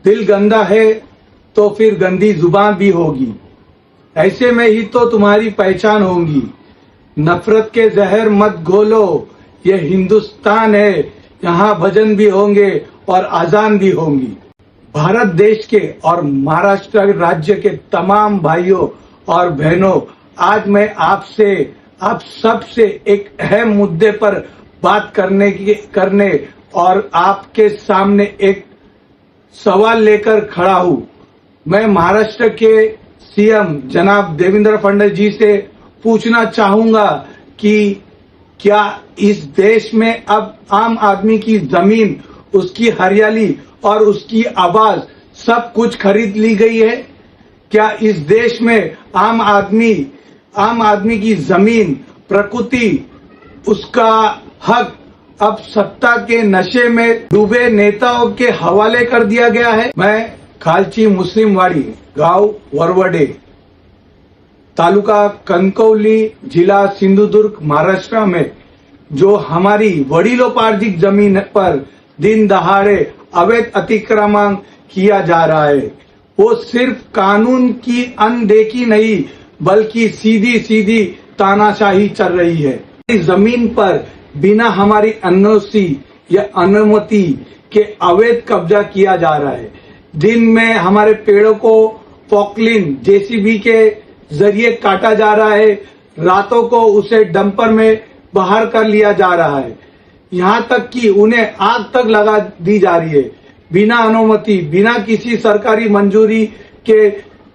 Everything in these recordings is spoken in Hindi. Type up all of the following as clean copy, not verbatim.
दिल गंदा है तो फिर गंदी जुबान भी होगी। ऐसे में ही तो तुम्हारी पहचान होगी। नफरत के जहर मत घोलो, ये हिंदुस्तान है, यहाँ भजन भी होंगे और अजान भी होंगी। भारत देश के और महाराष्ट्र राज्य के तमाम भाइयों और बहनों, आज मैं आप सबसे एक अहम मुद्दे पर बात करने और आपके सामने एक सवाल लेकर खड़ा हूं। मैं महाराष्ट्र के सीएम जनाब देवेंद्र फडणवीस जी से पूछना चाहूंगा कि क्या इस देश में अब आम आदमी की जमीन, उसकी हरियाली और उसकी आवाज सब कुछ खरीद ली गई है? क्या इस देश में आम आदमी की जमीन, प्रकृति, उसका हक अब सत्ता के नशे में डूबे नेताओं के हवाले कर दिया गया है? मैं खालची मुस्लिमवाड़ी, गांव वरवडे, तालुका कणकवली, जिला सिंधुदुर्ग, महाराष्ट्र में जो हमारी वडिलोपार्जित जमीन पर दिन दहाड़े अवैध अतिक्रमण किया जा रहा है, वो सिर्फ कानून की अनदेखी नहीं बल्कि सीधी सीधी तानाशाही चल रही है। इस जमीन पर बिना हमारी एनओसी या अनुमति के अवैध कब्जा किया जा रहा है। दिन में हमारे पेड़ों को पॉकलिन जेसीबी के जरिए काटा जा रहा है, रातों को उसे डंपर में बाहर कर लिया जा रहा है, यहाँ तक कि उन्हें आग तक लगा दी जा रही है बिना अनुमति, बिना किसी सरकारी मंजूरी के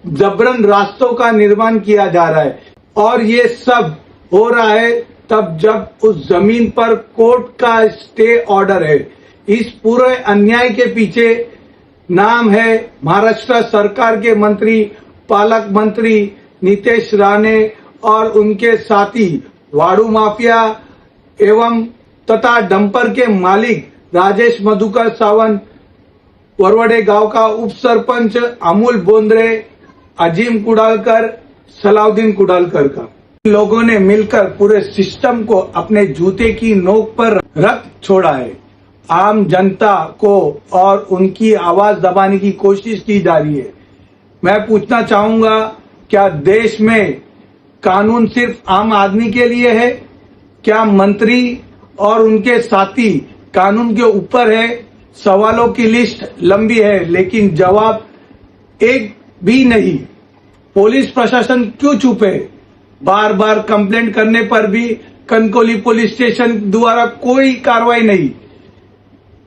जबरन रास्तों का निर्माण किया जा रहा है। और ये सब हो रहा है तब जब उस जमीन पर कोर्ट का स्टे ऑर्डर है। इस पूरे अन्याय के पीछे नाम है महाराष्ट्र सरकार के मंत्री, पालक मंत्री नितेश राणे और उनके साथी वाड़ू माफिया एवं तथा डंपर के मालिक राजेश मधुकर सावंत, वरवडे गांव का उप सरपंच अमूल बोंद्रे, अजीम कुडालकर, सलाउद्दीन कुडालकर का लोगों ने मिलकर पूरे सिस्टम को अपने जूते की नोक पर रख छोड़ा है। आम जनता को और उनकी आवाज दबाने की कोशिश की जा रही है। मैं पूछना चाहूंगा, क्या देश में कानून सिर्फ आम आदमी के लिए है? क्या मंत्री और उनके साथी कानून के ऊपर है? सवालों की लिस्ट लंबी है लेकिन जवाब एक भी नहीं। पुलिस प्रशासन क्यों चुप है? बार बार कंप्लेंट करने पर भी कणकवली पुलिस स्टेशन द्वारा कोई कार्रवाई नहीं।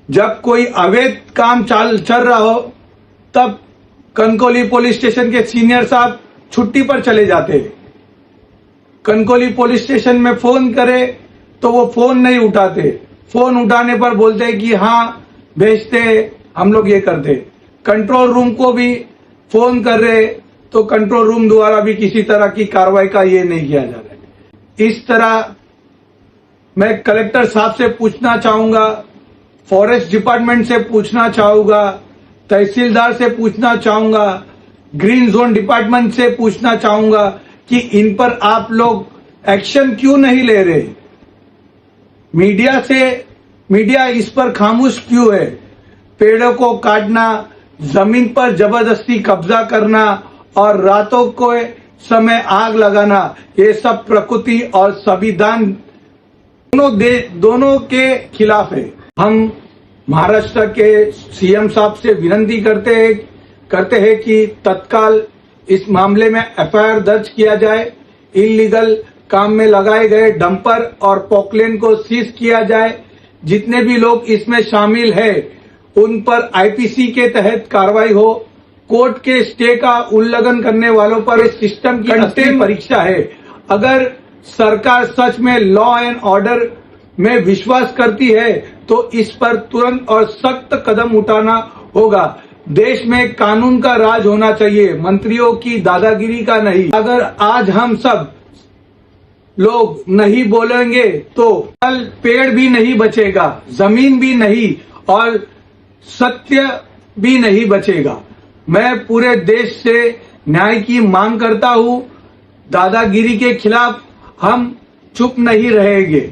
जब कोई अवैध काम चल रहा हो तब कणकवली पुलिस स्टेशन के सीनियर साहब छुट्टी पर चले जाते हैं। कणकवली पुलिस स्टेशन में फोन करे तो वो फोन नहीं उठाते। फोन उठाने पर बोलते हैं कि हाँ भेजते, हम लोग ये करते। कंट्रोल रूम को भी फोन कर रहे तो कंट्रोल रूम द्वारा भी किसी तरह की कार्रवाई का ये नहीं किया जा रहा है। इस तरह मैं कलेक्टर साहब से पूछना चाहूंगा, फॉरेस्ट डिपार्टमेंट से पूछना चाहूंगा, तहसीलदार से पूछना चाहूंगा, ग्रीन जोन डिपार्टमेंट से पूछना चाहूंगा कि इन पर आप लोग एक्शन क्यों नहीं ले रहे? मीडिया इस पर खामोश क्यों है? पेड़ों को काटना, जमीन पर जबरदस्ती कब्जा करना और रातों को समय आग लगाना, ये सब प्रकृति और संविधान दोनों के खिलाफ है। हम महाराष्ट्र के सीएम साहब से विनती करते हैं कि तत्काल इस मामले में एफआईआर दर्ज किया जाए, इलीगल काम में लगाए गए डंपर और पॉकलेन को सीज किया जाए, जितने भी लोग इसमें शामिल हैं उन पर आईपीसी के तहत कार्रवाई हो, कोर्ट के स्टे का उल्लंघन करने वालों पर सिस्टम की अंतिम परीक्षा है। अगर सरकार सच में लॉ एंड ऑर्डर में विश्वास करती है तो इस पर तुरंत और सख्त कदम उठाना होगा। देश में कानून का राज होना चाहिए, मंत्रियों की दादागिरी का नहीं। अगर आज हम सब लोग नहीं बोलेंगे तो कल पेड़ भी नहीं बचेगा, जमीन भी नहीं और सत्य भी नहीं बचेगा। मैं पूरे देश से न्याय की मांग करता हूं। दादागिरी के खिलाफ हम चुप नहीं रहेंगे।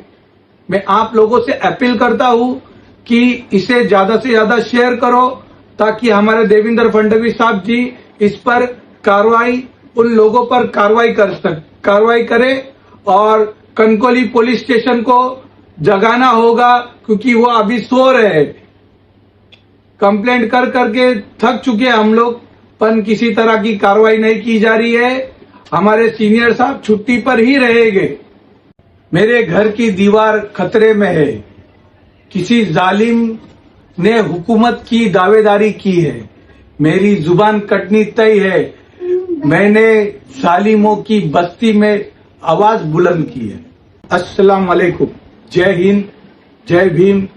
मैं आप लोगों से अपील करता हूं कि इसे ज्यादा से ज्यादा शेयर करो, ताकि हमारे देवेंद्र फडणवीस साहब जी इस पर कार्रवाई, उन लोगों पर कार्रवाई करे और कनकोली पुलिस स्टेशन को जगाना होगा, क्योंकि वो अभी सो रहे हैं। कंप्लेंट कर करके थक चुके हैं हम लोग, पर किसी तरह की कार्रवाई नहीं की जा रही है। हमारे सीनियर साहब छुट्टी पर ही रहेंगे। मेरे घर की दीवार खतरे में है। किसी जालिम ने हुकूमत की दावेदारी की है। मेरी जुबान कटनी तय है। मैंने जालिमों की बस्ती में आवाज बुलंद की है। अस्सलाम वालेकुम। जय हिंद, जय भीम,